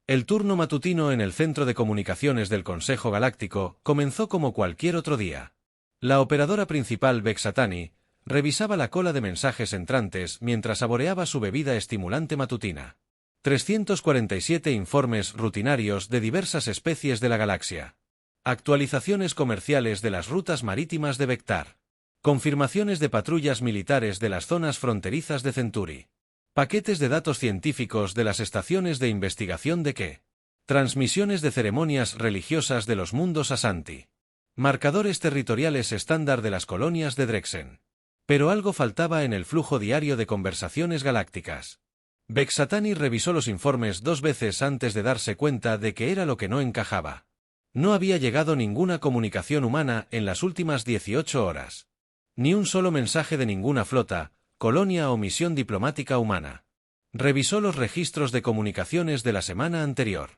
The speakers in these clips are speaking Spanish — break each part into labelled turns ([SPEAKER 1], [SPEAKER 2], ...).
[SPEAKER 1] El turno matutino en el Centro de Comunicaciones del Consejo Galáctico comenzó como cualquier otro día. La operadora principal Vexatani revisaba la cola de mensajes entrantes mientras saboreaba su bebida estimulante matutina. 347 informes rutinarios de diversas especies de la galaxia. Actualizaciones comerciales de las rutas marítimas de Vectar. Confirmaciones de patrullas militares de las zonas fronterizas de Centauri. Paquetes de datos científicos de las estaciones de investigación de Ke. Transmisiones de ceremonias religiosas de los mundos Asanti. Marcadores territoriales estándar de las colonias de Drexen. Pero algo faltaba en el flujo diario de conversaciones galácticas. Vexatani revisó los informes 2 veces antes de darse cuenta de que era lo que no encajaba. No había llegado ninguna comunicación humana en las últimas 18 horas. Ni un solo mensaje de ninguna flota, colonia o misión diplomática humana. Revisó los registros de comunicaciones de la semana anterior.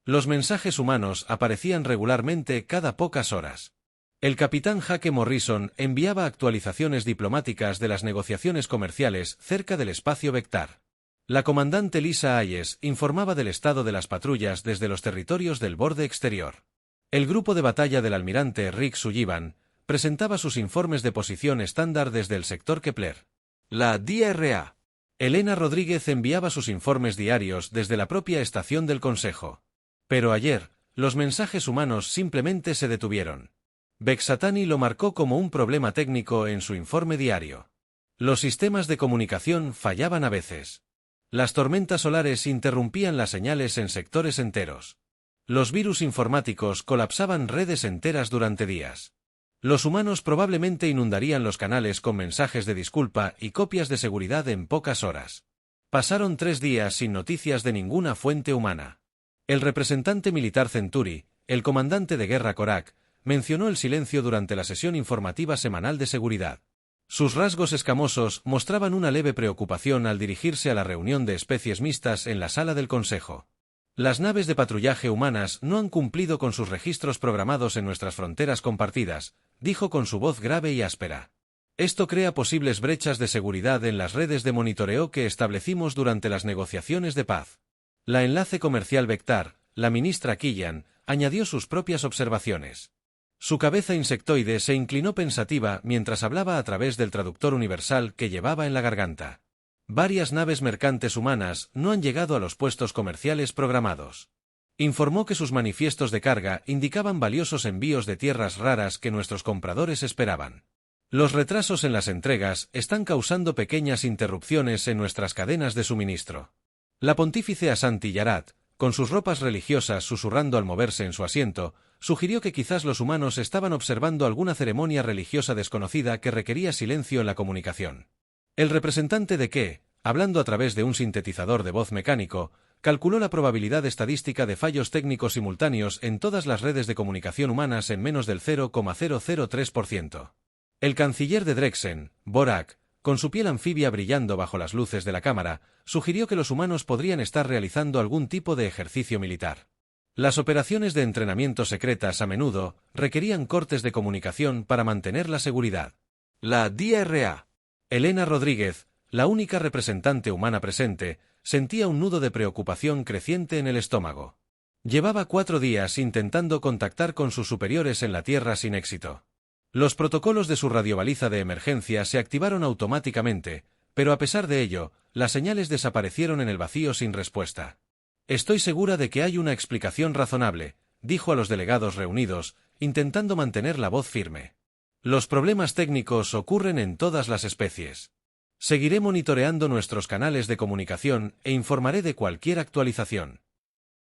[SPEAKER 1] Los mensajes humanos aparecían regularmente cada pocas horas. El capitán Jake Morrison enviaba actualizaciones diplomáticas de las negociaciones comerciales cerca del espacio Vectar. La comandante Lisa Hayes informaba del estado de las patrullas desde los territorios del borde exterior. El grupo de batalla del almirante Rick Sullivan presentaba sus informes de posición estándar desde el sector Kepler. La DRA. Elena Rodríguez enviaba sus informes diarios desde la propia estación del Consejo. Pero ayer, los mensajes humanos simplemente se detuvieron. Vexatani lo marcó como un problema técnico en su informe diario. Los sistemas de comunicación fallaban a veces. Las tormentas solares interrumpían las señales en sectores enteros. Los virus informáticos colapsaban redes enteras durante días. Los humanos probablemente inundarían los canales con mensajes de disculpa y copias de seguridad en pocas horas. Pasaron 3 días sin noticias de ninguna fuente humana. El representante militar Centauri, el comandante de guerra Korak, mencionó el silencio durante la sesión informativa semanal de seguridad. Sus rasgos escamosos mostraban una leve preocupación al dirigirse a la reunión de especies mixtas en la sala del Consejo. Las naves de patrullaje humanas no han cumplido con sus registros programados en nuestras fronteras compartidas, dijo con su voz grave y áspera. Esto crea posibles brechas de seguridad en las redes de monitoreo que establecimos durante las negociaciones de paz. La enlace comercial Vectar, la ministra Killian, añadió sus propias observaciones. Su cabeza insectoide se inclinó pensativa mientras hablaba a través del traductor universal que llevaba en la garganta. Varias naves mercantes humanas no han llegado a los puestos comerciales programados. Informó que sus manifiestos de carga indicaban valiosos envíos de tierras raras que nuestros compradores esperaban. Los retrasos en las entregas están causando pequeñas interrupciones en nuestras cadenas de suministro. La pontífice Asanti Yarat, con sus ropas religiosas susurrando al moverse en su asiento, sugirió que quizás los humanos estaban observando alguna ceremonia religiosa desconocida que requería silencio en la comunicación. El representante de Ke, hablando a través de un sintetizador de voz mecánico, calculó la probabilidad estadística de fallos técnicos simultáneos en todas las redes de comunicación humanas en menos del 0,003%. El canciller de Drexen, Borak, con su piel anfibia brillando bajo las luces de la cámara, sugirió que los humanos podrían estar realizando algún tipo de ejercicio militar. Las operaciones de entrenamiento secretas a menudo requerían cortes de comunicación para mantener la seguridad. La DRA. Elena Rodríguez, la única representante humana presente, sentía un nudo de preocupación creciente en el estómago. Llevaba 4 días intentando contactar con sus superiores en la Tierra sin éxito. Los protocolos de su radiobaliza de emergencia se activaron automáticamente, pero a pesar de ello, las señales desaparecieron en el vacío sin respuesta. Estoy segura de que hay una explicación razonable, dijo a los delegados reunidos, intentando mantener la voz firme. Los problemas técnicos ocurren en todas las especies. Seguiré monitoreando nuestros canales de comunicación e informaré de cualquier actualización.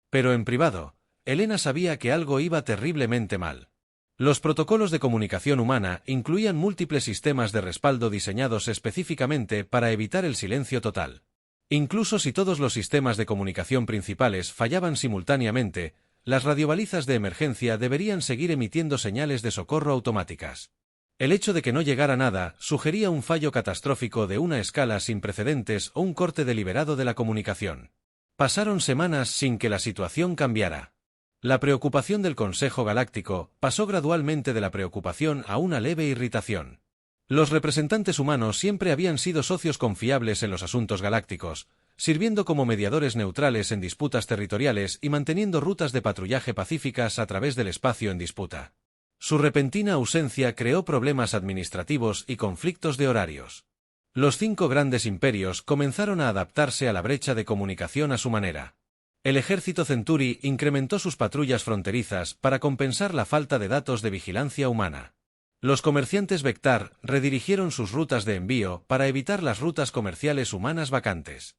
[SPEAKER 1] Pero en privado, Elena sabía que algo iba terriblemente mal. Los protocolos de comunicación humana incluían múltiples sistemas de respaldo diseñados específicamente para evitar el silencio total. Incluso si todos los sistemas de comunicación principales fallaban simultáneamente, las radiobalizas de emergencia deberían seguir emitiendo señales de socorro automáticas. El hecho de que no llegara nada sugería un fallo catastrófico de una escala sin precedentes o un corte deliberado de la comunicación. Pasaron semanas sin que la situación cambiara. La preocupación del Consejo Galáctico pasó gradualmente de la preocupación a una leve irritación. Los representantes humanos siempre habían sido socios confiables en los asuntos galácticos, sirviendo como mediadores neutrales en disputas territoriales y manteniendo rutas de patrullaje pacíficas a través del espacio en disputa. Su repentina ausencia creó problemas administrativos y conflictos de horarios. Los 5 grandes imperios comenzaron a adaptarse a la brecha de comunicación a su manera. El ejército Centuri incrementó sus patrullas fronterizas para compensar la falta de datos de vigilancia humana. Los comerciantes Vectar redirigieron sus rutas de envío para evitar las rutas comerciales humanas vacantes.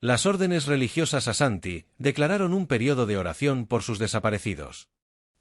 [SPEAKER 1] Las órdenes religiosas Asanti declararon un periodo de oración por sus desaparecidos.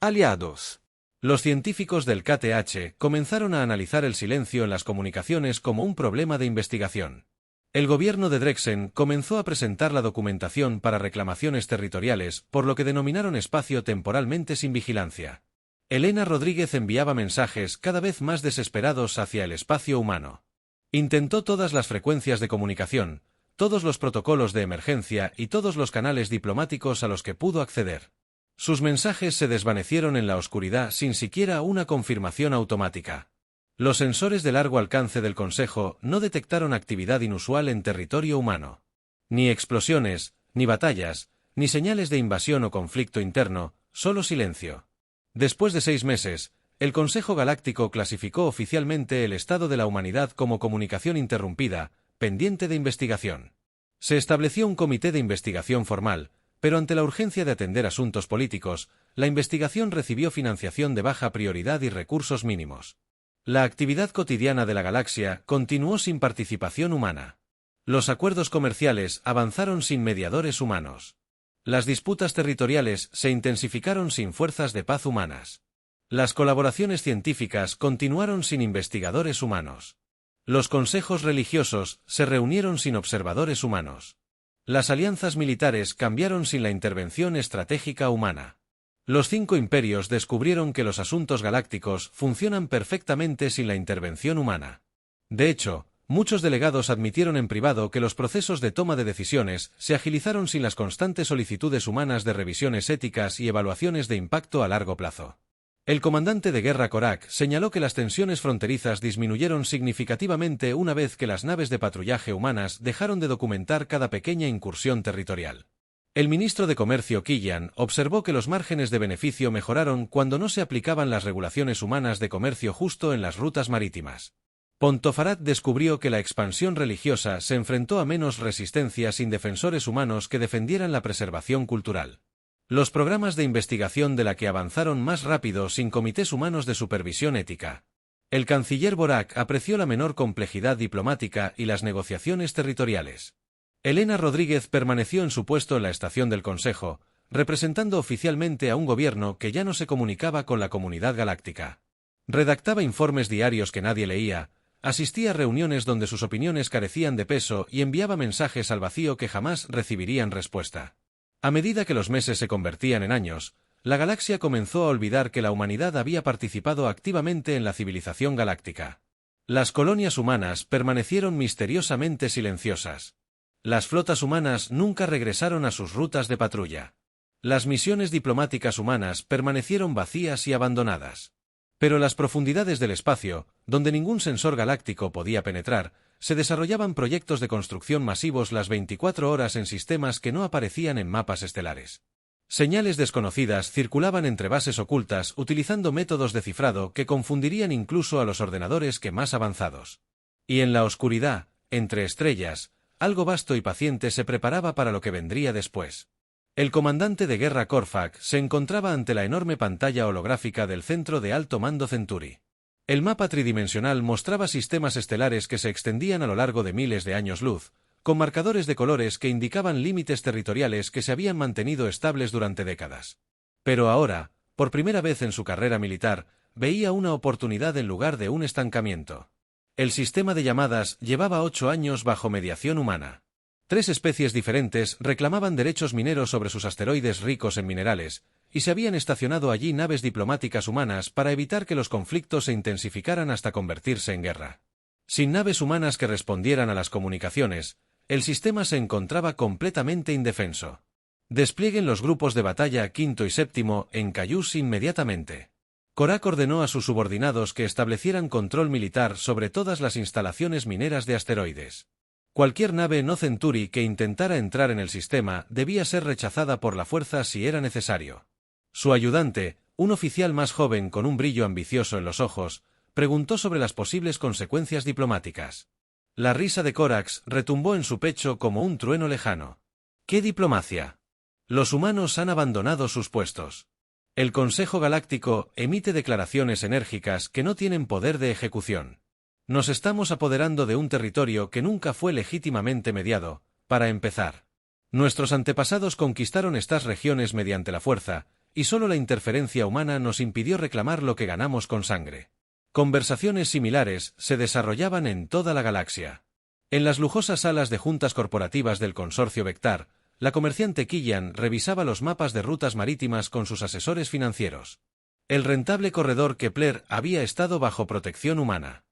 [SPEAKER 1] Aliados. Los científicos del KTH comenzaron a analizar el silencio en las comunicaciones como un problema de investigación. El gobierno de Drexen comenzó a presentar la documentación para reclamaciones territoriales, por lo que denominaron espacio temporalmente sin vigilancia. Elena Rodríguez enviaba mensajes cada vez más desesperados hacia el espacio humano. Intentó todas las frecuencias de comunicación, todos los protocolos de emergencia y todos los canales diplomáticos a los que pudo acceder. Sus mensajes se desvanecieron en la oscuridad sin siquiera una confirmación automática. Los sensores de largo alcance del Consejo no detectaron actividad inusual en territorio humano. Ni explosiones, ni batallas, ni señales de invasión o conflicto interno, solo silencio. Después de 6 meses, el Consejo Galáctico clasificó oficialmente el estado de la humanidad como comunicación interrumpida, pendiente de investigación. Se estableció un comité de investigación formal, pero ante la urgencia de atender asuntos políticos, la investigación recibió financiación de baja prioridad y recursos mínimos. La actividad cotidiana de la galaxia continuó sin participación humana. Los acuerdos comerciales avanzaron sin mediadores humanos. Las disputas territoriales se intensificaron sin fuerzas de paz humanas. Las colaboraciones científicas continuaron sin investigadores humanos. Los consejos religiosos se reunieron sin observadores humanos. Las alianzas militares cambiaron sin la intervención estratégica humana. Los 5 imperios descubrieron que los asuntos galácticos funcionan perfectamente sin la intervención humana. De hecho, muchos delegados admitieron en privado que los procesos de toma de decisiones se agilizaron sin las constantes solicitudes humanas de revisiones éticas y evaluaciones de impacto a largo plazo. El comandante de guerra Korak señaló que las tensiones fronterizas disminuyeron significativamente una vez que las naves de patrullaje humanas dejaron de documentar cada pequeña incursión territorial. El ministro de Comercio Killian observó que los márgenes de beneficio mejoraron cuando no se aplicaban las regulaciones humanas de comercio justo en las rutas marítimas. Pontofarat descubrió que la expansión religiosa se enfrentó a menos resistencia sin defensores humanos que defendieran la preservación cultural. Los programas de investigación de la que avanzaron más rápido sin comités humanos de supervisión ética. El canciller Borak apreció la menor complejidad diplomática y las negociaciones territoriales. Elena Rodríguez permaneció en su puesto en la estación del Consejo, representando oficialmente a un gobierno que ya no se comunicaba con la comunidad galáctica. Redactaba informes diarios que nadie leía, asistía a reuniones donde sus opiniones carecían de peso y enviaba mensajes al vacío que jamás recibirían respuesta. A medida que los meses se convertían en años, la galaxia comenzó a olvidar que la humanidad había participado activamente en la civilización galáctica. Las colonias humanas permanecieron misteriosamente silenciosas. Las flotas humanas nunca regresaron a sus rutas de patrulla. Las misiones diplomáticas humanas permanecieron vacías y abandonadas. Pero en las profundidades del espacio, donde ningún sensor galáctico podía penetrar, se desarrollaban proyectos de construcción masivos las 24 horas en sistemas que no aparecían en mapas estelares. Señales desconocidas circulaban entre bases ocultas utilizando métodos de cifrado que confundirían incluso a los ordenadores que más avanzados. Y en la oscuridad, entre estrellas, algo vasto y paciente se preparaba para lo que vendría después. El comandante de guerra Korfak se encontraba ante la enorme pantalla holográfica del centro de alto mando Centuri. El mapa tridimensional mostraba sistemas estelares que se extendían a lo largo de miles de años luz, con marcadores de colores que indicaban límites territoriales que se habían mantenido estables durante décadas. Pero ahora, por primera vez en su carrera militar, veía una oportunidad en lugar de un estancamiento. El sistema de llamadas llevaba 8 años bajo mediación humana. 3 especies diferentes reclamaban derechos mineros sobre sus asteroides ricos en minerales, y se habían estacionado allí naves diplomáticas humanas para evitar que los conflictos se intensificaran hasta convertirse en guerra. Sin naves humanas que respondieran a las comunicaciones, el sistema se encontraba completamente indefenso. Desplieguen los grupos de batalla quinto y séptimo en Cayús inmediatamente. Korak ordenó a sus subordinados que establecieran control militar sobre todas las instalaciones mineras de asteroides. Cualquier nave no Centauri que intentara entrar en el sistema debía ser rechazada por la fuerza si era necesario. Su ayudante, un oficial más joven con un brillo ambicioso en los ojos, preguntó sobre las posibles consecuencias diplomáticas. La risa de Corax retumbó en su pecho como un trueno lejano. ¿Qué diplomacia? Los humanos han abandonado sus puestos. El Consejo Galáctico emite declaraciones enérgicas que no tienen poder de ejecución. Nos estamos apoderando de un territorio que nunca fue legítimamente mediado, para empezar. Nuestros antepasados conquistaron estas regiones mediante la fuerza, y solo la interferencia humana nos impidió reclamar lo que ganamos con sangre. Conversaciones similares se desarrollaban en toda la galaxia. En las lujosas salas de juntas corporativas del consorcio Vectar, la comerciante Killian revisaba los mapas de rutas marítimas con sus asesores financieros. El rentable corredor Kepler había estado bajo protección humana.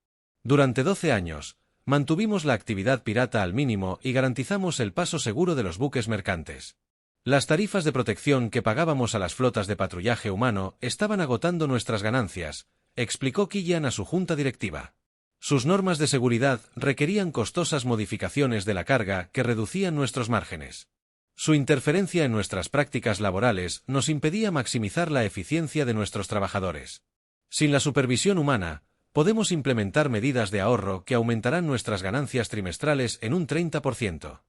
[SPEAKER 1] Durante 12 años, mantuvimos la actividad pirata al mínimo y garantizamos el paso seguro de los buques mercantes. Las tarifas de protección que pagábamos a las flotas de patrullaje humano estaban agotando nuestras ganancias, explicó Killian a su junta directiva. Sus normas de seguridad requerían costosas modificaciones de la carga que reducían nuestros márgenes. Su interferencia en nuestras prácticas laborales nos impedía maximizar la eficiencia de nuestros trabajadores. Sin la supervisión humana, podemos implementar medidas de ahorro que aumentarán nuestras ganancias trimestrales en un 30%.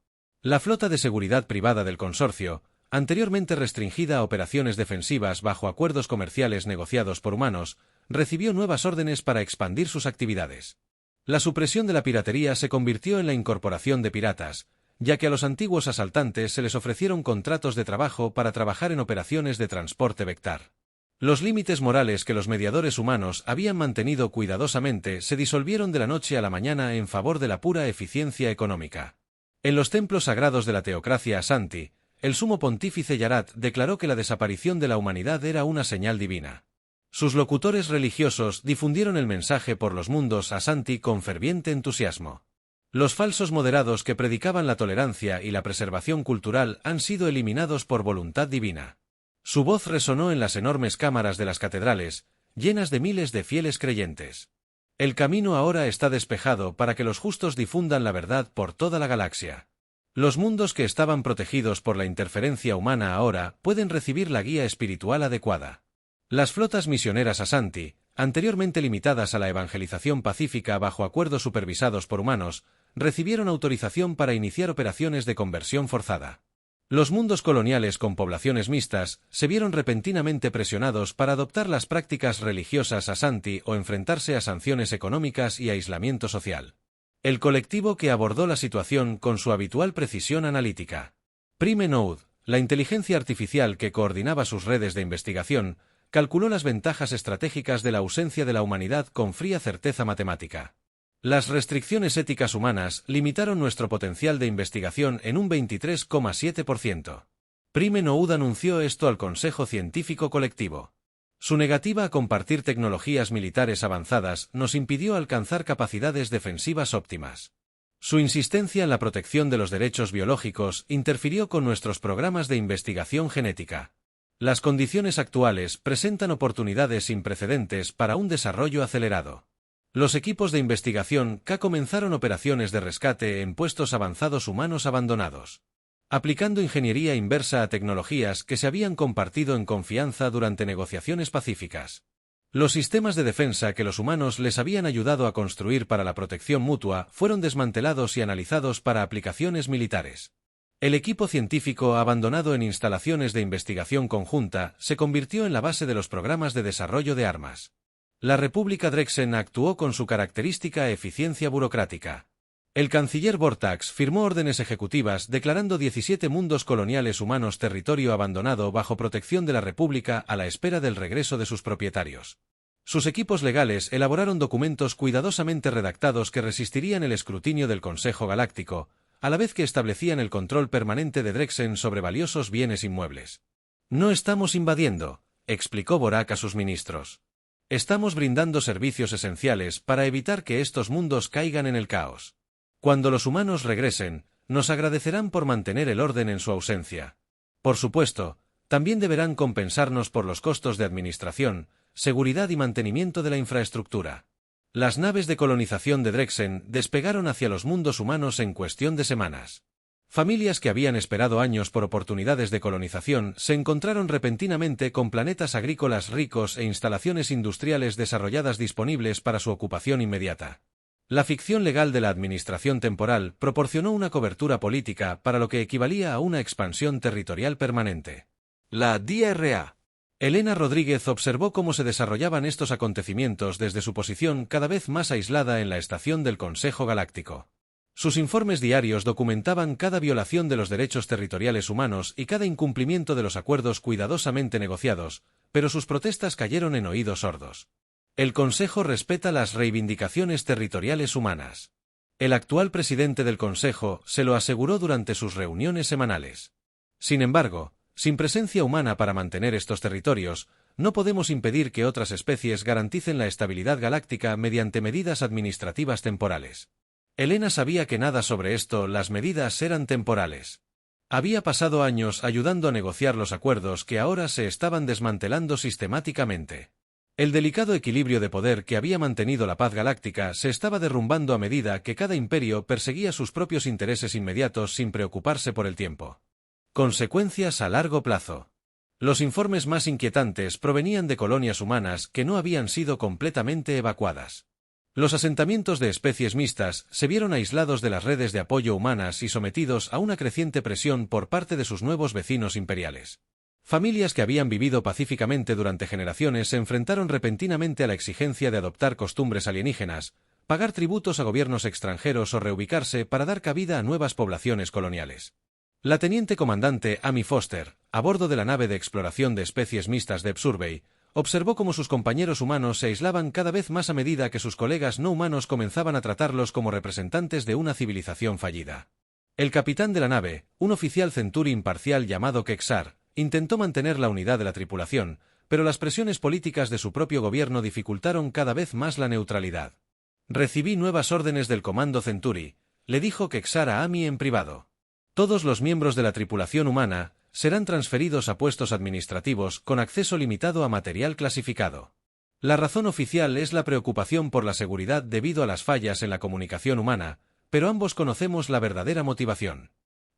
[SPEAKER 1] La flota de seguridad privada del consorcio, anteriormente restringida a operaciones defensivas bajo acuerdos comerciales negociados por humanos, recibió nuevas órdenes para expandir sus actividades. La supresión de la piratería se convirtió en la incorporación de piratas, ya que a los antiguos asaltantes se les ofrecieron contratos de trabajo para trabajar en operaciones de transporte Vectar. Los límites morales que los mediadores humanos habían mantenido cuidadosamente se disolvieron de la noche a la mañana en favor de la pura eficiencia económica. En los templos sagrados de la teocracia Asanti, el sumo pontífice Yarat declaró que la desaparición de la humanidad era una señal divina. Sus locutores religiosos difundieron el mensaje por los mundos Asanti con ferviente entusiasmo. Los falsos moderados que predicaban la tolerancia y la preservación cultural han sido eliminados por voluntad divina. Su voz resonó en las enormes cámaras de las catedrales, llenas de miles de fieles creyentes. El camino ahora está despejado para que los justos difundan la verdad por toda la galaxia. Los mundos que estaban protegidos por la interferencia humana ahora pueden recibir la guía espiritual adecuada. Las flotas misioneras Asanti, anteriormente limitadas a la evangelización pacífica bajo acuerdos supervisados por humanos, recibieron autorización para iniciar operaciones de conversión forzada. Los mundos coloniales con poblaciones mixtas se vieron repentinamente presionados para adoptar las prácticas religiosas Asanti o enfrentarse a sanciones económicas y aislamiento social. El colectivo que abordó la situación con su habitual precisión analítica. Prime Node, la inteligencia artificial que coordinaba sus redes de investigación, calculó las ventajas estratégicas de la ausencia de la humanidad con fría certeza matemática. Las restricciones éticas humanas limitaron nuestro potencial de investigación en un 23,7%. Prime Node anunció esto al Consejo Científico Colectivo. Su negativa a compartir tecnologías militares avanzadas nos impidió alcanzar capacidades defensivas óptimas. Su insistencia en la protección de los derechos biológicos interfirió con nuestros programas de investigación genética. Las condiciones actuales presentan oportunidades sin precedentes para un desarrollo acelerado. Los equipos de investigación K comenzaron operaciones de rescate en puestos avanzados humanos abandonados, aplicando ingeniería inversa a tecnologías que se habían compartido en confianza durante negociaciones pacíficas. Los sistemas de defensa que los humanos les habían ayudado a construir para la protección mutua fueron desmantelados y analizados para aplicaciones militares. El equipo científico abandonado en instalaciones de investigación conjunta se convirtió en la base de los programas de desarrollo de armas. La República Drexen actuó con su característica eficiencia burocrática. El canciller Vortax firmó órdenes ejecutivas declarando 17 mundos coloniales humanos territorio abandonado bajo protección de la República a la espera del regreso de sus propietarios. Sus equipos legales elaboraron documentos cuidadosamente redactados que resistirían el escrutinio del Consejo Galáctico, a la vez que establecían el control permanente de Drexen sobre valiosos bienes inmuebles. No estamos invadiendo, explicó Vorak a sus ministros. Estamos brindando servicios esenciales para evitar que estos mundos caigan en el caos. Cuando los humanos regresen, nos agradecerán por mantener el orden en su ausencia. Por supuesto, también deberán compensarnos por los costos de administración, seguridad y mantenimiento de la infraestructura. Las naves de colonización de Drexen despegaron hacia los mundos humanos en cuestión de semanas. Familias que habían esperado años por oportunidades de colonización se encontraron repentinamente con planetas agrícolas ricos e instalaciones industriales desarrolladas disponibles para su ocupación inmediata. La ficción legal de la administración temporal proporcionó una cobertura política para lo que equivalía a una expansión territorial permanente. La DRA. Elena Rodríguez observó cómo se desarrollaban estos acontecimientos desde su posición cada vez más aislada en la estación del Consejo Galáctico. Sus informes diarios documentaban cada violación de los derechos territoriales humanos y cada incumplimiento de los acuerdos cuidadosamente negociados, pero sus protestas cayeron en oídos sordos. El Consejo respeta las reivindicaciones territoriales humanas. El actual presidente del Consejo se lo aseguró durante sus reuniones semanales. Sin embargo, sin presencia humana para mantener estos territorios, no podemos impedir que otras especies garanticen la estabilidad galáctica mediante medidas administrativas temporales. Elena sabía que nada sobre esto, las medidas eran temporales. Había pasado años ayudando a negociar los acuerdos que ahora se estaban desmantelando sistemáticamente. El delicado equilibrio de poder que había mantenido la paz galáctica se estaba derrumbando a medida que cada imperio perseguía sus propios intereses inmediatos sin preocuparse por el tiempo. Consecuencias a largo plazo. Los informes más inquietantes provenían de colonias humanas que no habían sido completamente evacuadas. Los asentamientos de especies mixtas se vieron aislados de las redes de apoyo humanas y sometidos a una creciente presión por parte de sus nuevos vecinos imperiales. Familias que habían vivido pacíficamente durante generaciones se enfrentaron repentinamente a la exigencia de adoptar costumbres alienígenas, pagar tributos a gobiernos extranjeros o reubicarse para dar cabida a nuevas poblaciones coloniales. La teniente comandante Amy Foster, a bordo de la nave de exploración de especies mixtas de Survey, observó cómo sus compañeros humanos se aislaban cada vez más a medida que sus colegas no humanos comenzaban a tratarlos como representantes de una civilización fallida. El capitán de la nave, un oficial Centauri imparcial llamado Kexar, intentó mantener la unidad de la tripulación, pero las presiones políticas de su propio gobierno dificultaron cada vez más la neutralidad. «Recibí nuevas órdenes del comando Centauri», le dijo Kexar a Amy en privado. «Todos los miembros de la tripulación humana serán transferidos a puestos administrativos con acceso limitado a material clasificado. La razón oficial es la preocupación por la seguridad debido a las fallas en la comunicación humana, pero ambos conocemos la verdadera motivación».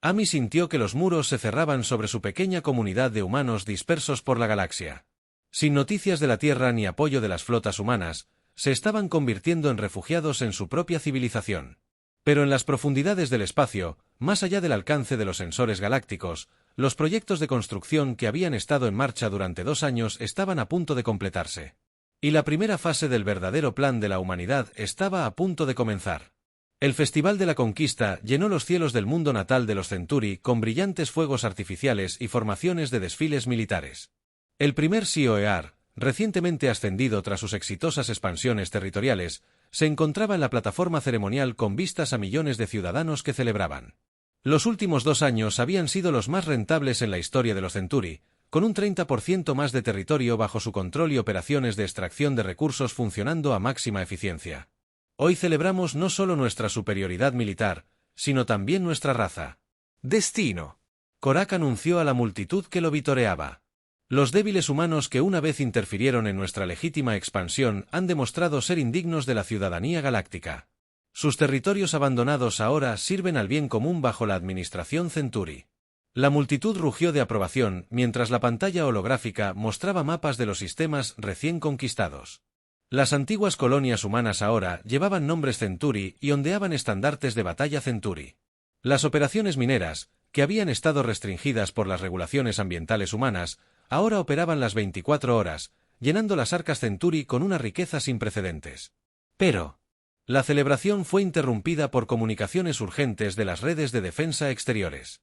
[SPEAKER 1] Amy sintió que los muros se cerraban sobre su pequeña comunidad de humanos dispersos por la galaxia. Sin noticias de la Tierra ni apoyo de las flotas humanas, se estaban convirtiendo en refugiados en su propia civilización. Pero en las profundidades del espacio, más allá del alcance de los sensores galácticos, los proyectos de construcción que habían estado en marcha durante 2 años estaban a punto de completarse. Y la primera fase del verdadero plan de la humanidad estaba a punto de comenzar. El Festival de la Conquista llenó los cielos del mundo natal de los Centauri con brillantes fuegos artificiales y formaciones de desfiles militares. El primer COEAR, recientemente ascendido tras sus exitosas expansiones territoriales, se encontraba en la plataforma ceremonial con vistas a millones de ciudadanos que celebraban. Los últimos 2 años habían sido los más rentables en la historia de los Centauri, con un 30% más de territorio bajo su control y operaciones de extracción de recursos funcionando a máxima eficiencia. Hoy celebramos no solo nuestra superioridad militar, sino también nuestra raza. Destino. Korak anunció a la multitud que lo vitoreaba. Los débiles humanos que una vez interfirieron en nuestra legítima expansión han demostrado ser indignos de la ciudadanía galáctica. Sus territorios abandonados ahora sirven al bien común bajo la administración Centauri. La multitud rugió de aprobación mientras la pantalla holográfica mostraba mapas de los sistemas recién conquistados. Las antiguas colonias humanas ahora llevaban nombres Centauri y ondeaban estandartes de batalla Centauri. Las operaciones mineras, que habían estado restringidas por las regulaciones ambientales humanas, ahora operaban las 24 horas, llenando las arcas Centauri con una riqueza sin precedentes. Pero la celebración fue interrumpida por comunicaciones urgentes de las redes de defensa exteriores.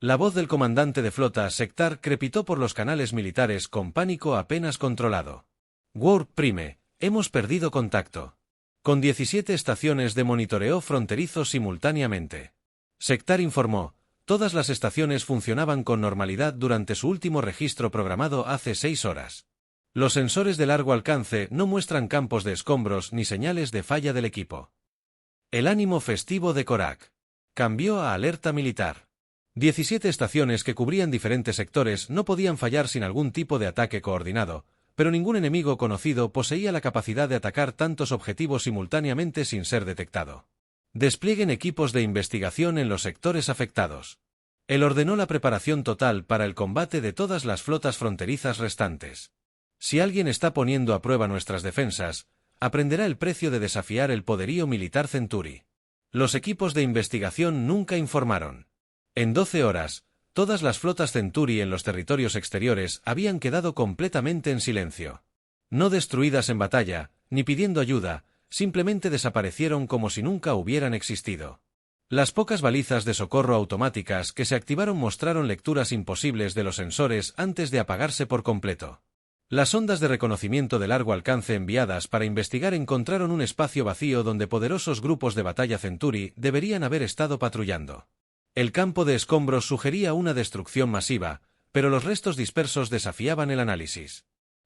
[SPEAKER 1] La voz del comandante de flota Sectar crepitó por los canales militares con pánico apenas controlado. Warp Prime, hemos perdido contacto. Con 17 estaciones de monitoreo fronterizo simultáneamente. Sectar informó, todas las estaciones funcionaban con normalidad durante su último registro programado hace 6 horas. Los sensores de largo alcance no muestran campos de escombros ni señales de falla del equipo. El ánimo festivo de Korak cambió a alerta militar. 17 estaciones que cubrían diferentes sectores no podían fallar sin algún tipo de ataque coordinado, pero ningún enemigo conocido poseía la capacidad de atacar tantos objetivos simultáneamente sin ser detectado. Desplieguen equipos de investigación en los sectores afectados. Él ordenó la preparación total para el combate de todas las flotas fronterizas restantes. Si alguien está poniendo a prueba nuestras defensas, aprenderá el precio de desafiar el poderío militar Centuri. Los equipos de investigación nunca informaron. En 12 horas, todas las flotas Centuri en los territorios exteriores habían quedado completamente en silencio. No destruidas en batalla, ni pidiendo ayuda, simplemente desaparecieron como si nunca hubieran existido. Las pocas balizas de socorro automáticas que se activaron mostraron lecturas imposibles de los sensores antes de apagarse por completo. Las ondas de reconocimiento de largo alcance enviadas para investigar encontraron un espacio vacío donde poderosos grupos de batalla Centuri deberían haber estado patrullando. El campo de escombros sugería una destrucción masiva, pero los restos dispersos desafiaban el análisis.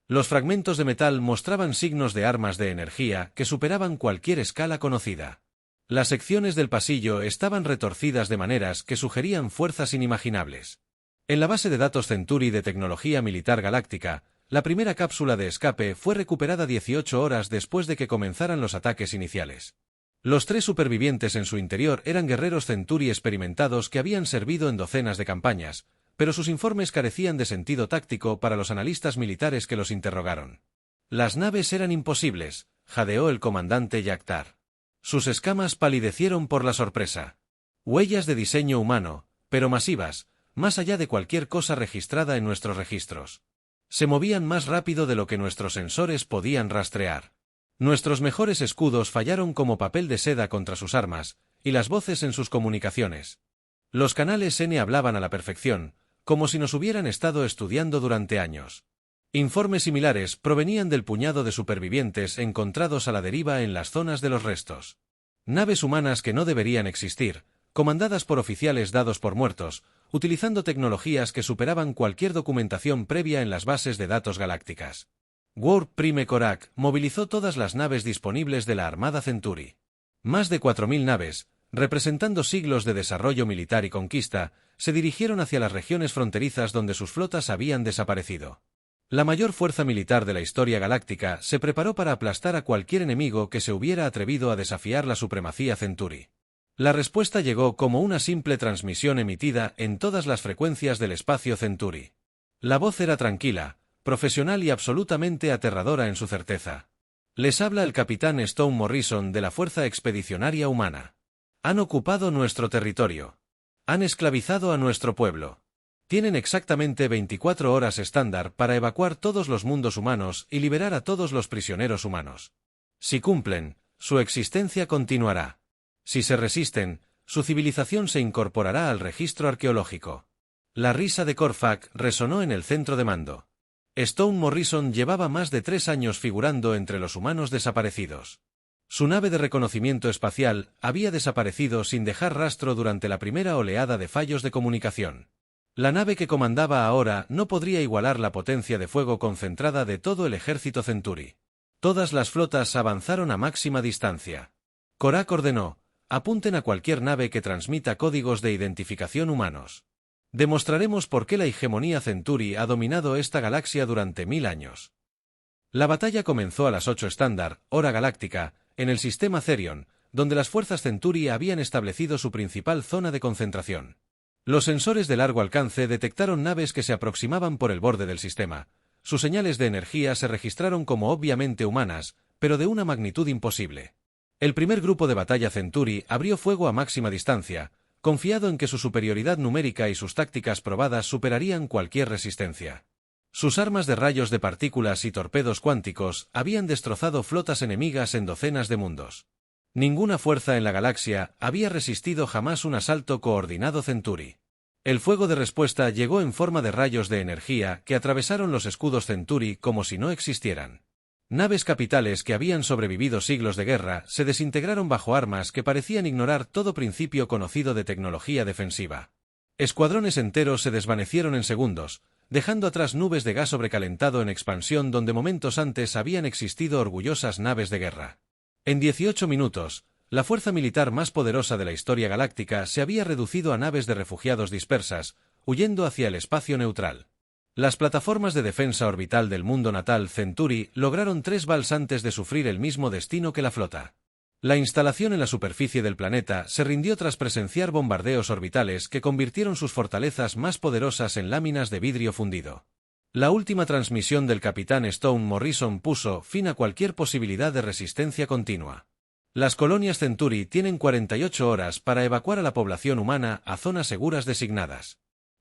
[SPEAKER 1] Los fragmentos de metal mostraban signos de armas de energía que superaban cualquier escala conocida. Las secciones del pasillo estaban retorcidas de maneras que sugerían fuerzas inimaginables. En la base de datos Centuri de Tecnología Militar Galáctica, la primera cápsula de escape fue recuperada 18 horas después de que comenzaran los ataques iniciales. Los 3 supervivientes en su interior eran guerreros Centuri experimentados que habían servido en docenas de campañas, pero sus informes carecían de sentido táctico para los analistas militares que los interrogaron. Las naves eran imposibles, jadeó el comandante Yaktar. Sus escamas palidecieron por la sorpresa. Huellas de diseño humano, pero masivas, más allá de cualquier cosa registrada en nuestros registros. Se movían más rápido de lo que nuestros sensores podían rastrear. Nuestros mejores escudos fallaron como papel de seda contra sus armas, y las voces en sus comunicaciones. Los canales N hablaban a la perfección, como si nos hubieran estado estudiando durante años. Informes similares provenían del puñado de supervivientes encontrados a la deriva en las zonas de los restos. Naves humanas que no deberían existir, comandadas por oficiales dados por muertos, utilizando tecnologías que superaban cualquier documentación previa en las bases de datos galácticas. World Prime Korak movilizó todas las naves disponibles de la Armada Centuri. Más de 4.000 naves, representando siglos de desarrollo militar y conquista, se dirigieron hacia las regiones fronterizas donde sus flotas habían desaparecido. La mayor fuerza militar de la historia galáctica se preparó para aplastar a cualquier enemigo que se hubiera atrevido a desafiar la supremacía Centuri. La respuesta llegó como una simple transmisión emitida en todas las frecuencias del espacio Centuri. La voz era tranquila, profesional y absolutamente aterradora en su certeza. Les habla el capitán Stone Morrison de la Fuerza Expedicionaria Humana. Han ocupado nuestro territorio. Han esclavizado a nuestro pueblo. Tienen exactamente 24 horas estándar para evacuar todos los mundos humanos y liberar a todos los prisioneros humanos. Si cumplen, su existencia continuará. Si se resisten, su civilización se incorporará al registro arqueológico. La risa de Korfak resonó en el centro de mando. Stone Morrison llevaba más de 3 años figurando entre los humanos desaparecidos. Su nave de reconocimiento espacial había desaparecido sin dejar rastro durante la primera oleada de fallos de comunicación. La nave que comandaba ahora no podría igualar la potencia de fuego concentrada de todo el ejército Centuri. Todas las flotas avanzaron a máxima distancia. Korak ordenó: apunten a cualquier nave que transmita códigos de identificación humanos. Demostraremos por qué la hegemonía Centuri ha dominado esta galaxia durante 1000 años. La batalla comenzó a las 8 estándar, hora galáctica, en el sistema Therion, donde las fuerzas Centuri habían establecido su principal zona de concentración. Los sensores de largo alcance detectaron naves que se aproximaban por el borde del sistema. Sus señales de energía se registraron como obviamente humanas, pero de una magnitud imposible. El primer grupo de batalla Centuri abrió fuego a máxima distancia, confiado en que su superioridad numérica y sus tácticas probadas superarían cualquier resistencia. Sus armas de rayos de partículas y torpedos cuánticos habían destrozado flotas enemigas en docenas de mundos. Ninguna fuerza en la galaxia había resistido jamás un asalto coordinado Centuri. El fuego de respuesta llegó en forma de rayos de energía que atravesaron los escudos Centuri como si no existieran. Naves capitales que habían sobrevivido siglos de guerra se desintegraron bajo armas que parecían ignorar todo principio conocido de tecnología defensiva. Escuadrones enteros se desvanecieron en segundos, dejando atrás nubes de gas sobrecalentado en expansión donde momentos antes habían existido orgullosas naves de guerra. En 18 minutos, la fuerza militar más poderosa de la historia galáctica se había reducido a naves de refugiados dispersas, huyendo hacia el espacio neutral. Las plataformas de defensa orbital del mundo natal Centuri lograron 3 vals antes de sufrir el mismo destino que la flota. La instalación en la superficie del planeta se rindió tras presenciar bombardeos orbitales que convirtieron sus fortalezas más poderosas en láminas de vidrio fundido. La última transmisión del capitán Stone Morrison puso fin a cualquier posibilidad de resistencia continua. Las colonias Centuri tienen 48 horas para evacuar a la población humana a zonas seguras designadas.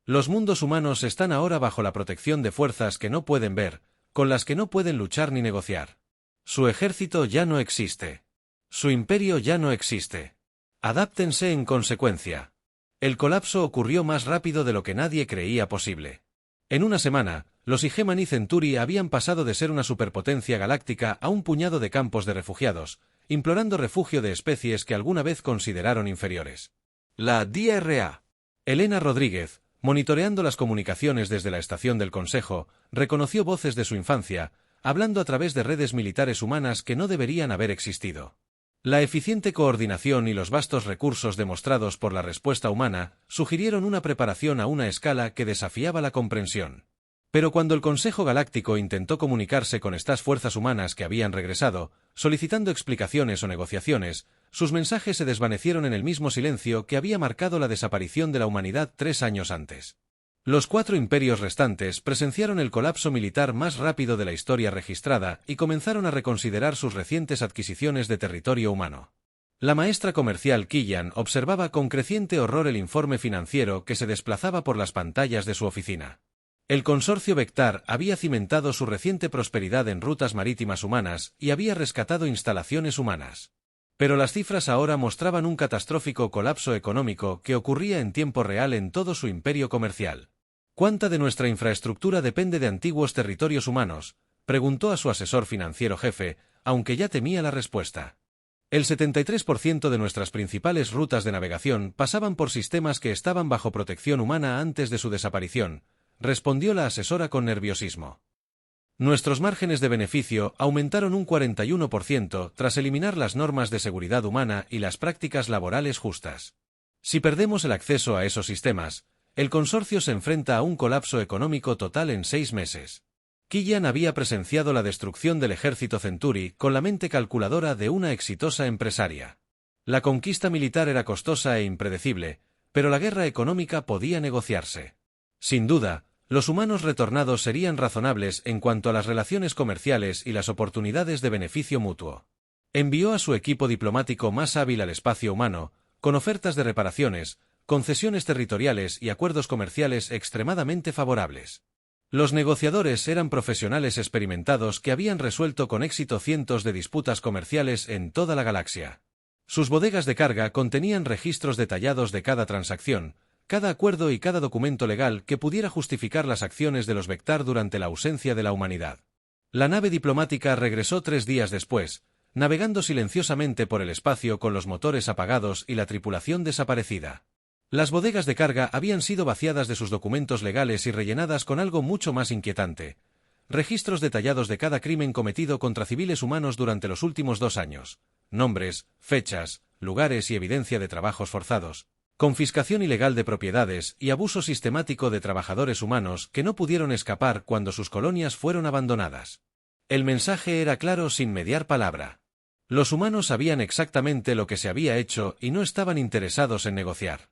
[SPEAKER 1] Los mundos humanos están ahora bajo la protección de fuerzas que no pueden ver, con las que no pueden luchar ni negociar. Su ejército ya no existe. Su imperio ya no existe. Adáptense en consecuencia. El colapso ocurrió más rápido de lo que nadie creía posible. En una semana, los Hegemony Centuri habían pasado de ser una superpotencia galáctica a un puñado de campos de refugiados, implorando refugio de especies que alguna vez consideraron inferiores. La DRA. Elena Rodríguez, monitoreando las comunicaciones desde la estación del Consejo, reconoció voces de su infancia, hablando a través de redes militares humanas que no deberían haber existido. La eficiente coordinación y los vastos recursos demostrados por la respuesta humana sugirieron una preparación a una escala que desafiaba la comprensión. Pero cuando el Consejo Galáctico intentó comunicarse con estas fuerzas humanas que habían regresado, solicitando explicaciones o negociaciones, sus mensajes se desvanecieron en el mismo silencio que había marcado la desaparición de la humanidad 3 años antes. Los 4 imperios restantes presenciaron el colapso militar más rápido de la historia registrada y comenzaron a reconsiderar sus recientes adquisiciones de territorio humano. La maestra comercial Killian observaba con creciente horror el informe financiero que se desplazaba por las pantallas de su oficina. El consorcio Vectar había cimentado su reciente prosperidad en rutas marítimas humanas y había rescatado instalaciones humanas. Pero las cifras ahora mostraban un catastrófico colapso económico que ocurría en tiempo real en todo su imperio comercial. ¿Cuánta de nuestra infraestructura depende de antiguos territorios humanos?, preguntó a su asesor financiero jefe, aunque ya temía la respuesta. El 73% de nuestras principales rutas de navegación pasaban por sistemas que estaban bajo protección humana antes de su desaparición, respondió la asesora con nerviosismo. Nuestros márgenes de beneficio aumentaron un 41% tras eliminar las normas de seguridad humana y las prácticas laborales justas. Si perdemos el acceso a esos sistemas, el consorcio se enfrenta a un colapso económico total en 6 meses. Killian había presenciado la destrucción del ejército Centuri con la mente calculadora de una exitosa empresaria. La conquista militar era costosa e impredecible, pero la guerra económica podía negociarse. Sin duda, los humanos retornados serían razonables en cuanto a las relaciones comerciales y las oportunidades de beneficio mutuo. Envió a su equipo diplomático más hábil al espacio humano, con ofertas de reparaciones, concesiones territoriales y acuerdos comerciales extremadamente favorables. Los negociadores eran profesionales experimentados que habían resuelto con éxito cientos de disputas comerciales en toda la galaxia. Sus bodegas de carga contenían registros detallados de cada transacción, cada acuerdo y cada documento legal que pudiera justificar las acciones de los Vectar durante la ausencia de la humanidad. La nave diplomática regresó 3 días después, navegando silenciosamente por el espacio con los motores apagados y la tripulación desaparecida. Las bodegas de carga habían sido vaciadas de sus documentos legales y rellenadas con algo mucho más inquietante: registros detallados de cada crimen cometido contra civiles humanos durante los últimos 2 años, nombres, fechas, lugares y evidencia de trabajos forzados, confiscación ilegal de propiedades y abuso sistemático de trabajadores humanos que no pudieron escapar cuando sus colonias fueron abandonadas. El mensaje era claro sin mediar palabra. Los humanos sabían exactamente lo que se había hecho y no estaban interesados en negociar.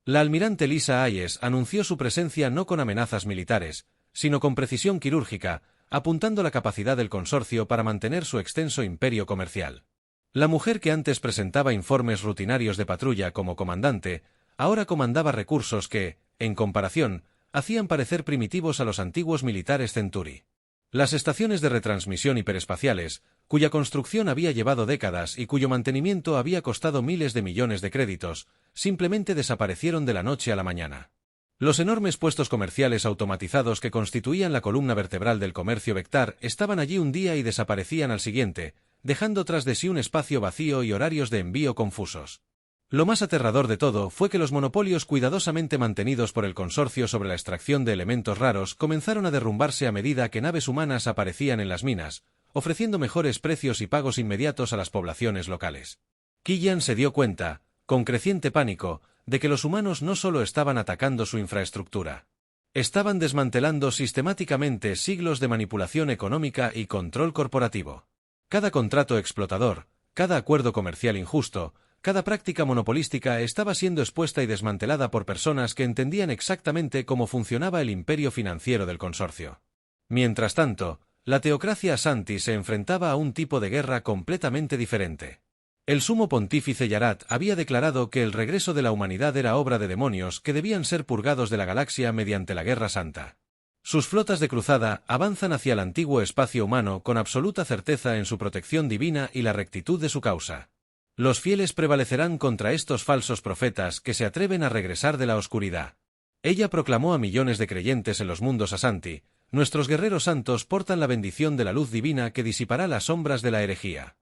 [SPEAKER 1] La almirante Lisa Hayes anunció su presencia no con amenazas militares, sino con precisión quirúrgica, apuntando la capacidad del consorcio para mantener su extenso imperio comercial. La mujer que antes presentaba informes rutinarios de patrulla como comandante, ahora comandaba recursos que, en comparación, hacían parecer primitivos a los antiguos militares Centuri. Las estaciones de retransmisión hiperespaciales, cuya construcción había llevado décadas y cuyo mantenimiento había costado miles de millones de créditos, simplemente desaparecieron de la noche a la mañana. Los enormes puestos comerciales automatizados que constituían la columna vertebral del comercio Vectar estaban allí un día y desaparecían al siguiente, dejando tras de sí un espacio vacío y horarios de envío confusos. Lo más aterrador de todo fue que los monopolios cuidadosamente mantenidos por el consorcio sobre la extracción de elementos raros comenzaron a derrumbarse a medida que naves humanas aparecían en las minas, ofreciendo mejores precios y pagos inmediatos a las poblaciones locales. Killian se dio cuenta, con creciente pánico, de que los humanos no solo estaban atacando su infraestructura. Estaban desmantelando sistemáticamente siglos de manipulación económica y control corporativo. Cada contrato explotador, cada acuerdo comercial injusto, cada práctica monopolística estaba siendo expuesta y desmantelada por personas que entendían exactamente cómo funcionaba el imperio financiero del consorcio. Mientras tanto, la teocracia Ashanti se enfrentaba a un tipo de guerra completamente diferente. El sumo pontífice Yarat había declarado que el regreso de la humanidad era obra de demonios que debían ser purgados de la galaxia mediante la Guerra Santa. Sus flotas de cruzada avanzan hacia el antiguo espacio humano con absoluta certeza en su protección divina y la rectitud de su causa. Los fieles prevalecerán contra estos falsos profetas que se atreven a regresar de la oscuridad. Ella proclamó a millones de creyentes en los mundos Ashanti: nuestros guerreros santos portan la bendición de la luz divina que disipará las sombras de la herejía.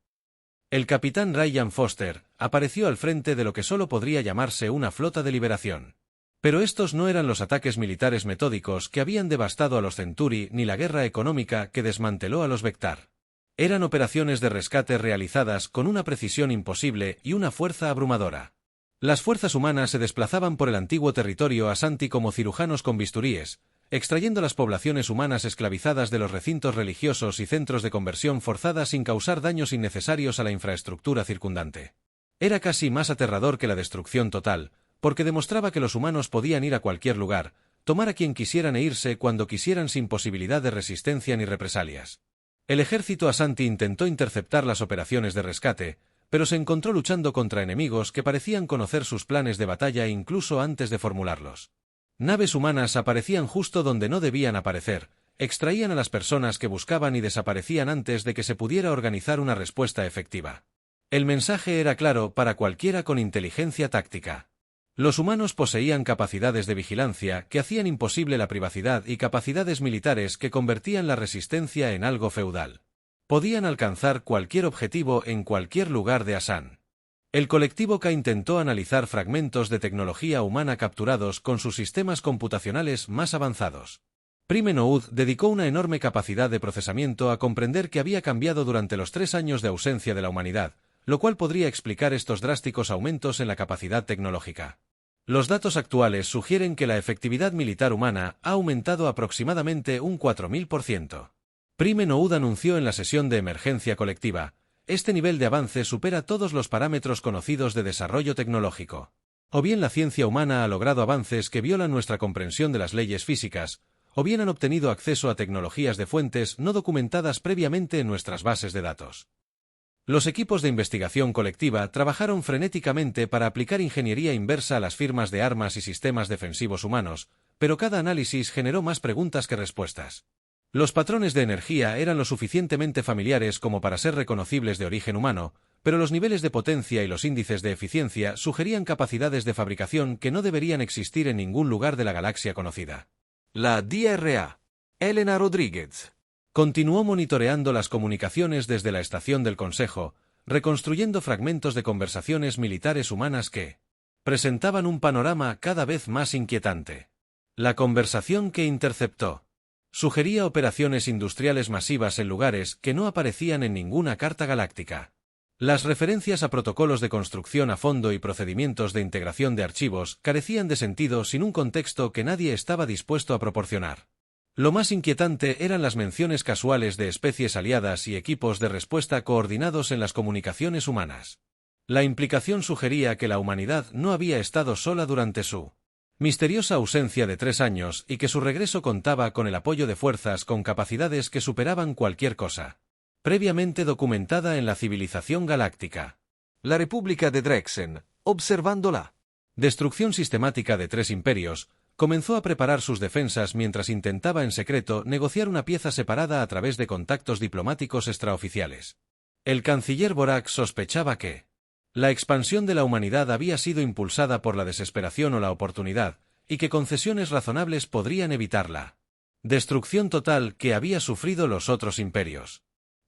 [SPEAKER 1] El capitán Ryan Foster apareció al frente de lo que solo podría llamarse una flota de liberación. Pero estos no eran los ataques militares metódicos que habían devastado a los Centuri ni la guerra económica que desmanteló a los Vectar. Eran operaciones de rescate realizadas con una precisión imposible y una fuerza abrumadora. Las fuerzas humanas se desplazaban por el antiguo territorio Ashanti como cirujanos con bisturíes, extrayendo las poblaciones humanas esclavizadas de los recintos religiosos y centros de conversión forzada sin causar daños innecesarios a la infraestructura circundante. Era casi más aterrador que la destrucción total, porque demostraba que los humanos podían ir a cualquier lugar, tomar a quien quisieran e irse cuando quisieran sin posibilidad de resistencia ni represalias. El ejército Ashanti intentó interceptar las operaciones de rescate, pero se encontró luchando contra enemigos que parecían conocer sus planes de batalla incluso antes de formularlos. Naves humanas aparecían justo donde no debían aparecer, extraían a las personas que buscaban y desaparecían antes de que se pudiera organizar una respuesta efectiva. El mensaje era claro para cualquiera con inteligencia táctica. Los humanos poseían capacidades de vigilancia que hacían imposible la privacidad y capacidades militares que convertían la resistencia en algo feudal. Podían alcanzar cualquier objetivo en cualquier lugar de Asan. El colectivo K intentó analizar fragmentos de tecnología humana capturados con sus sistemas computacionales más avanzados. Prime Noud dedicó una enorme capacidad de procesamiento a comprender que había cambiado durante los 3 años de ausencia de la humanidad, lo cual podría explicar estos drásticos aumentos en la capacidad tecnológica. Los datos actuales sugieren que la efectividad militar humana ha aumentado aproximadamente un 4000%. Prime Noud anunció en la sesión de emergencia colectiva: este nivel de avance supera todos los parámetros conocidos de desarrollo tecnológico. O bien la ciencia humana ha logrado avances que violan nuestra comprensión de las leyes físicas, o bien han obtenido acceso a tecnologías de fuentes no documentadas previamente en nuestras bases de datos. Los equipos de investigación colectiva trabajaron frenéticamente para aplicar ingeniería inversa a las firmas de armas y sistemas defensivos humanos, pero cada análisis generó más preguntas que respuestas. Los patrones de energía eran lo suficientemente familiares como para ser reconocibles de origen humano, pero los niveles de potencia y los índices de eficiencia sugerían capacidades de fabricación que no deberían existir en ningún lugar de la galaxia conocida. La DRA, Elena Rodríguez, continuó monitoreando las comunicaciones desde la estación del Consejo, reconstruyendo fragmentos de conversaciones militares humanas que presentaban un panorama cada vez más inquietante. La conversación que interceptó sugería operaciones industriales masivas en lugares que no aparecían en ninguna carta galáctica. Las referencias a protocolos de construcción a fondo y procedimientos de integración de archivos carecían de sentido sin un contexto que nadie estaba dispuesto a proporcionar. Lo más inquietante eran las menciones casuales de especies aliadas y equipos de respuesta coordinados en las comunicaciones humanas. La implicación sugería que la humanidad no había estado sola durante su misteriosa ausencia de 3 años y que su regreso contaba con el apoyo de fuerzas con capacidades que superaban cualquier cosa previamente documentada en la civilización galáctica. La República de Drexen, observando la destrucción sistemática de 3 imperios, comenzó a preparar sus defensas mientras intentaba en secreto negociar una pieza separada a través de contactos diplomáticos extraoficiales. El canciller Borak sospechaba que la expansión de la humanidad había sido impulsada por la desesperación o la oportunidad, y que concesiones razonables podrían evitar la destrucción total que había sufrido los otros imperios.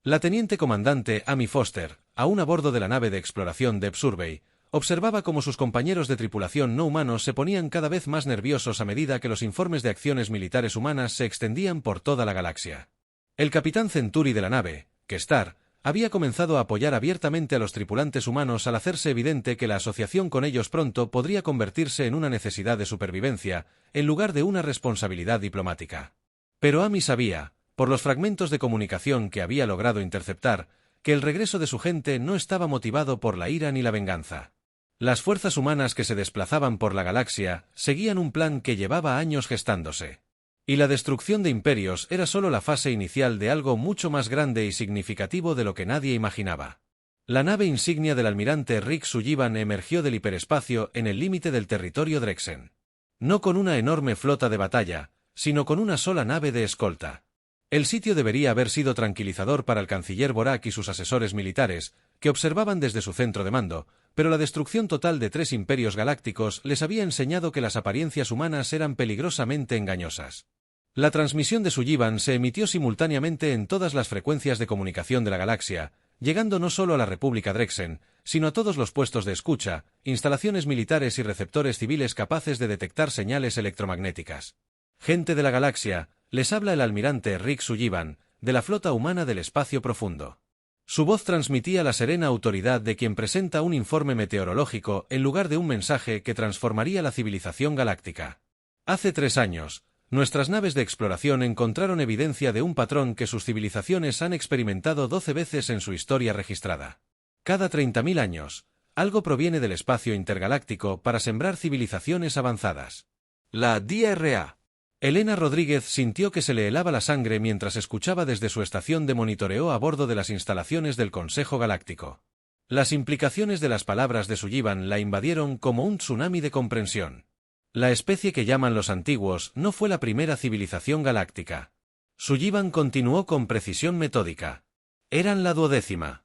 [SPEAKER 1] La teniente comandante Amy Foster, aún a bordo de la nave de exploración Deep Survey, observaba cómo sus compañeros de tripulación no humanos se ponían cada vez más nerviosos a medida que los informes de acciones militares humanas se extendían por toda la galaxia. El capitán Centuri de la nave, Kestar, había comenzado a apoyar abiertamente a los tripulantes humanos al hacerse evidente que la asociación con ellos pronto podría convertirse en una necesidad de supervivencia, en lugar de una responsabilidad diplomática. Pero Amy sabía, por los fragmentos de comunicación que había logrado interceptar, que el regreso de su gente no estaba motivado por la ira ni la venganza. Las fuerzas humanas que se desplazaban por la galaxia seguían un plan que llevaba años gestándose. Y la destrucción de imperios era solo la fase inicial de algo mucho más grande y significativo de lo que nadie imaginaba. La nave insignia del almirante Rick Sullivan emergió del hiperespacio en el límite del territorio Drexen. No con una enorme flota de batalla, sino con una sola nave de escolta. El sitio debería haber sido tranquilizador para el canciller Borak y sus asesores militares, que observaban desde su centro de mando, pero la destrucción total de 3 imperios galácticos les había enseñado que las apariencias humanas eran peligrosamente engañosas. La transmisión de Sullivan se emitió simultáneamente en todas las frecuencias de comunicación de la galaxia, llegando no solo a la República Drexen, sino a todos los puestos de escucha, instalaciones militares y receptores civiles capaces de detectar señales electromagnéticas. Gente de la galaxia, les habla el almirante Rick Sullivan, de la flota humana del espacio profundo. Su voz transmitía la serena autoridad de quien presenta un informe meteorológico en lugar de un mensaje que transformaría la civilización galáctica. Hace 3 años, nuestras naves de exploración encontraron evidencia de un patrón que sus civilizaciones han experimentado 12 veces en su historia registrada. Cada 30.000 años, algo proviene del espacio intergaláctico para sembrar civilizaciones avanzadas. La DRA. Elena Rodríguez sintió que se le helaba la sangre mientras escuchaba desde su estación de monitoreo a bordo de las instalaciones del Consejo Galáctico. Las implicaciones de las palabras de Sullivan la invadieron como un tsunami de comprensión. La especie que llaman los antiguos no fue la primera civilización galáctica. Sullivan continuó con precisión metódica. Eran la 12ª.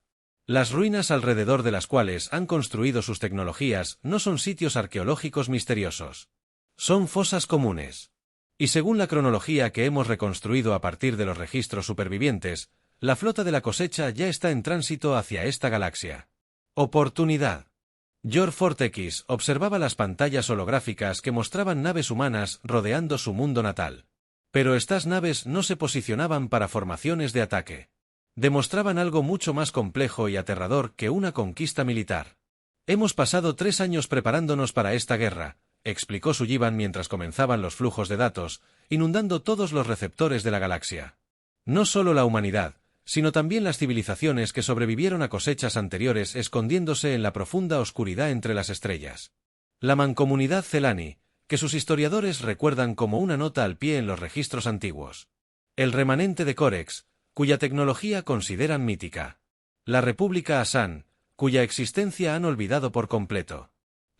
[SPEAKER 1] Las ruinas alrededor de las cuales han construido sus tecnologías no son sitios arqueológicos misteriosos. Son fosas comunes. Y según la cronología que hemos reconstruido a partir de los registros supervivientes, la flota de la cosecha ya está en tránsito hacia esta galaxia. Oportunidad. George Fortex observaba las pantallas holográficas que mostraban naves humanas rodeando su mundo natal. Pero estas naves no se posicionaban para formaciones de ataque. Demostraban algo mucho más complejo y aterrador que una conquista militar. Hemos pasado 3 años preparándonos para esta guerra, explicó Sullivan mientras comenzaban los flujos de datos, inundando todos los receptores de la galaxia. No solo la humanidad, sino también las civilizaciones que sobrevivieron a cosechas anteriores escondiéndose en la profunda oscuridad entre las estrellas. La mancomunidad Celani, que sus historiadores recuerdan como una nota al pie en los registros antiguos. El remanente de Corex, cuya tecnología consideran mítica. La República Asan, cuya existencia han olvidado por completo.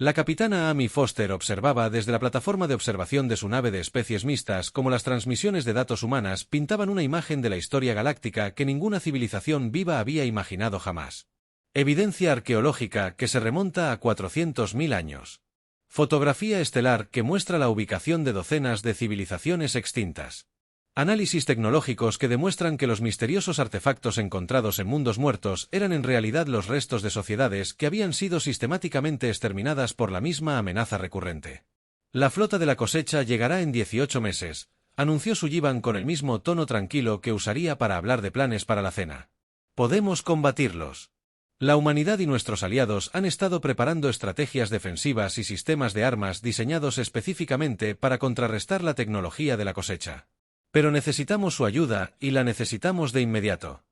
[SPEAKER 1] La capitana Amy Foster observaba desde la plataforma de observación de su nave de especies mixtas cómo las transmisiones de datos humanas pintaban una imagen de la historia galáctica que ninguna civilización viva había imaginado jamás. Evidencia arqueológica que se remonta a 400.000 años. Fotografía estelar que muestra la ubicación de docenas de civilizaciones extintas. Análisis tecnológicos que demuestran que los misteriosos artefactos encontrados en mundos muertos eran en realidad los restos de sociedades que habían sido sistemáticamente exterminadas por la misma amenaza recurrente. La flota de la cosecha llegará en 18 meses, anunció Sullivan con el mismo tono tranquilo que usaría para hablar de planes para la cena. Podemos combatirlos. La humanidad y nuestros aliados han estado preparando estrategias defensivas y sistemas de armas diseñados específicamente para contrarrestar la tecnología de la cosecha. Pero necesitamos su ayuda y la necesitamos de inmediato.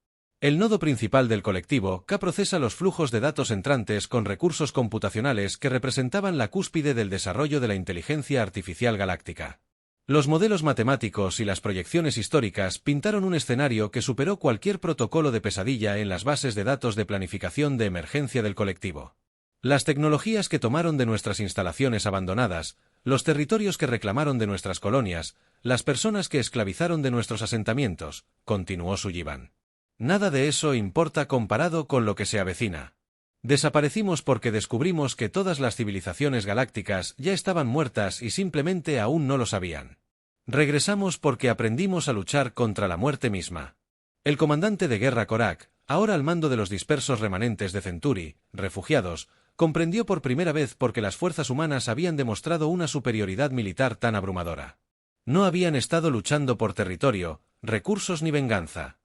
[SPEAKER 1] El nodo principal del colectivo K procesa los flujos de datos entrantes con recursos computacionales que representaban la cúspide del desarrollo de la inteligencia artificial galáctica. Los modelos matemáticos y las proyecciones históricas pintaron un escenario que superó cualquier protocolo de pesadilla en las bases de datos de planificación de emergencia del colectivo. Las tecnologías que tomaron de nuestras instalaciones abandonadas, los territorios que reclamaron de nuestras colonias, las personas que esclavizaron de nuestros asentamientos, continuó Sullivan. Nada de eso importa comparado con lo que se avecina. Desaparecimos porque descubrimos que todas las civilizaciones galácticas ya estaban muertas y simplemente aún no lo sabían. Regresamos porque aprendimos a luchar contra la muerte misma. El comandante de guerra Korak, ahora al mando de los dispersos remanentes de Centuri, refugiados, comprendió por primera vez por qué las fuerzas humanas habían demostrado una superioridad militar tan abrumadora. No habían estado luchando por territorio, recursos ni venganza.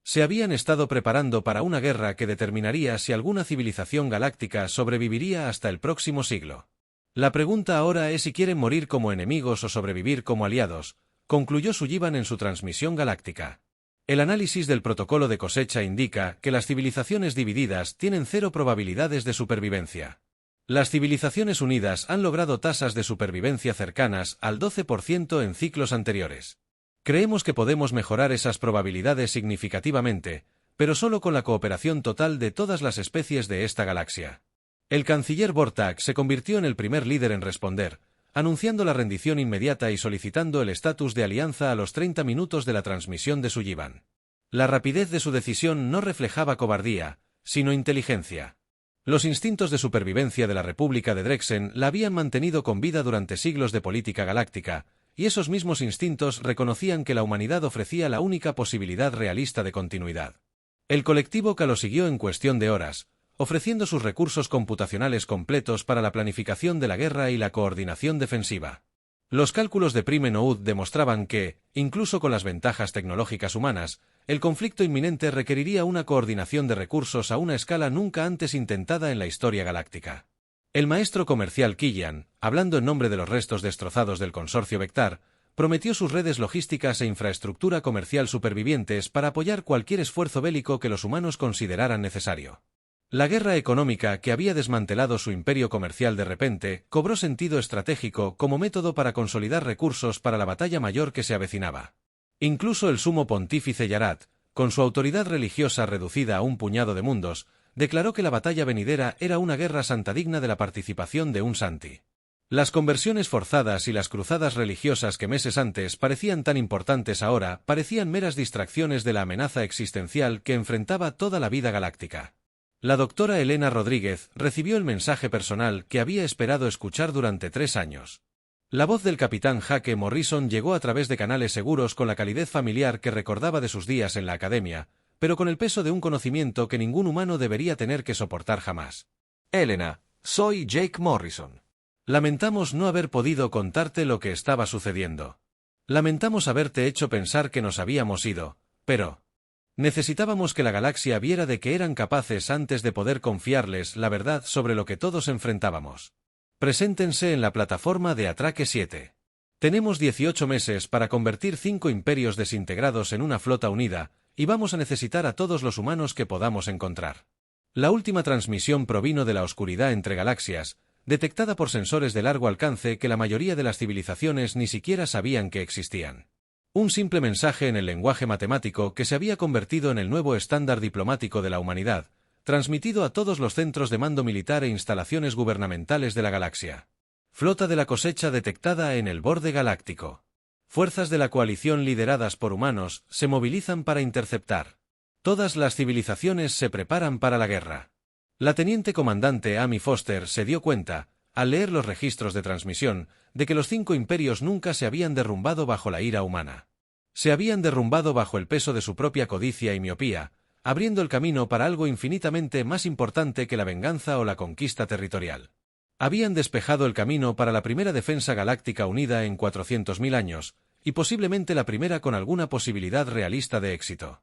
[SPEAKER 1] Se habían estado preparando para una guerra que determinaría si alguna civilización galáctica sobreviviría hasta el próximo siglo. La pregunta ahora es si quieren morir como enemigos o sobrevivir como aliados, concluyó Sullivan en su transmisión galáctica. El análisis del protocolo de cosecha indica que las civilizaciones divididas tienen 0 probabilidades de supervivencia. Las civilizaciones unidas han logrado tasas de supervivencia cercanas al 12% en ciclos anteriores. Creemos que podemos mejorar esas probabilidades significativamente, pero solo con la cooperación total de todas las especies de esta galaxia. El canciller Bortak se convirtió en el primer líder en responder, anunciando la rendición inmediata y solicitando el estatus de alianza a los 30 minutos de la transmisión de Sullivan. La rapidez de su decisión no reflejaba cobardía, sino inteligencia. Los instintos de supervivencia de la República de Drexen la habían mantenido con vida durante siglos de política galáctica, y esos mismos instintos reconocían que la humanidad ofrecía la única posibilidad realista de continuidad. El colectivo K lo siguió en cuestión de horas, ofreciendo sus recursos computacionales completos para la planificación de la guerra y la coordinación defensiva. Los cálculos de Prime Noud demostraban que, incluso con las ventajas tecnológicas humanas, el conflicto inminente requeriría una coordinación de recursos a una escala nunca antes intentada en la historia galáctica. El maestro comercial Killian, hablando en nombre de los restos destrozados del consorcio Vectar, prometió sus redes logísticas e infraestructura comercial supervivientes para apoyar cualquier esfuerzo bélico que los humanos consideraran necesario. La guerra económica que había desmantelado su imperio comercial de repente cobró sentido estratégico como método para consolidar recursos para la batalla mayor que se avecinaba. Incluso el sumo pontífice Yarat, con su autoridad religiosa reducida a un puñado de mundos, declaró que la batalla venidera era una guerra santa digna de la participación de un santi. Las conversiones forzadas y las cruzadas religiosas que meses antes parecían tan importantes ahora parecían meras distracciones de la amenaza existencial que enfrentaba toda la vida galáctica. La doctora Elena Rodríguez recibió el mensaje personal que había esperado escuchar durante 3 años. La voz del capitán Jake Morrison llegó a través de canales seguros con la calidez familiar que recordaba de sus días en la academia, pero con el peso de un conocimiento que ningún humano debería tener que soportar jamás.
[SPEAKER 2] Elena, soy Jake Morrison.
[SPEAKER 1] Lamentamos no haber podido contarte lo que estaba sucediendo. Lamentamos haberte hecho pensar que nos habíamos ido, pero necesitábamos que la galaxia viera de que eran capaces antes de poder confiarles la verdad sobre lo que todos enfrentábamos. Preséntense en la plataforma de Atraque 7. Tenemos 18 meses para convertir 5 imperios desintegrados en una flota unida, y vamos a necesitar a todos los humanos que podamos encontrar. La última transmisión provino de la oscuridad entre galaxias, detectada por sensores de largo alcance que la mayoría de las civilizaciones ni siquiera sabían que existían. Un simple mensaje en el lenguaje matemático que se había convertido en el nuevo estándar diplomático de la humanidad, transmitido a todos los centros de mando militar e instalaciones gubernamentales de la galaxia. Flota de la cosecha detectada en el borde galáctico. Fuerzas de la coalición lideradas por humanos se movilizan para interceptar. Todas las civilizaciones se preparan para la guerra. La teniente comandante Amy Foster se dio cuenta, al leer los registros de transmisión, de que los 5 imperios nunca se habían derrumbado bajo la ira humana. Se habían derrumbado bajo el peso de su propia codicia y miopía, abriendo el camino para algo infinitamente más importante que la venganza o la conquista territorial. Habían despejado el camino para la primera defensa galáctica unida en 400.000 años, y posiblemente la primera con alguna posibilidad realista de éxito.